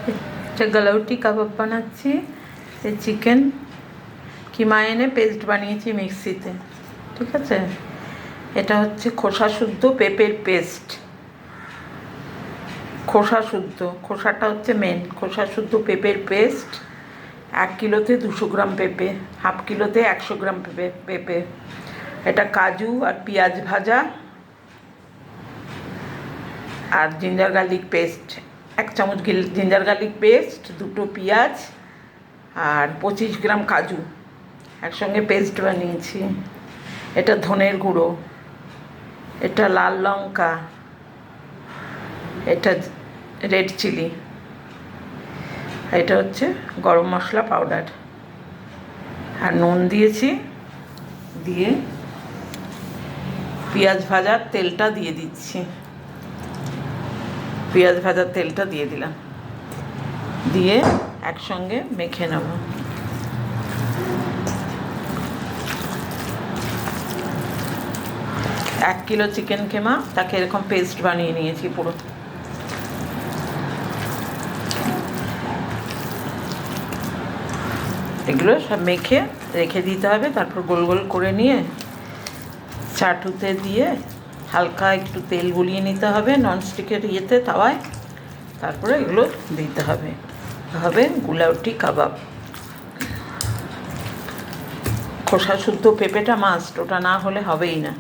এটা গালাউটি কাবাব বানাচ্ছি। এই চিকেন কিমা এনে পেস্ট বানিয়েছি মিক্সিতে, ঠিক আছে। এটা হচ্ছে খোসা শুদ্ধ পেঁপের পেস্ট, খোসা শুদ্ধ, খোসাটা হচ্ছে মেন। খোসা শুদ্ধ পেঁপের পেস্ট 1 কিলোতে 200 গ্রাম পেঁপে, হাফ কিলোতে 100 গ্রাম পেঁপে। এটা কাজু আর পেঁয়াজ ভাজা আর জিঞ্জার গার্লিক পেস্ট, 1 চামচ জিঞ্জার গার্লিক পেস্ট, 2টো পেঁয়াজ আর 25 গ্রাম কাজু একসঙ্গে পেস্ট বানিয়েছি। এটা ধনের গুঁড়ো, এটা লাল লঙ্কা, এটা রেড চিলি, এটা হচ্ছে গরম মশলা পাউডার আর নুন দিয়েছি। দিয়ে পেঁয়াজ ভাজার তেলটা দিয়ে দিচ্ছি, পেঁয়াজ ভাজার তেলটা দিয়ে দিলাম, দিয়ে একসঙ্গে মেখে নেব। এক কিলো চিকেন কিমা, তাকে এরকম পেস্ট বানিয়ে নিয়েছি পুরো। এগুলো সব মেখে রেখে দিতে হবে। তারপর গোল গোল করে নিয়ে চাটুতে দিয়ে হালকা একটু তেল গলিয়ে নিতে হবে ননস্টিকের ইয়েতে, তাওয়ায়। তারপরে এগুলো দিতে হবে, হবে গুলাউটি কাবাব। খোসা শুদ্ধ পেঁপেটা মাস্ট, ওটা না হলে হবেই না।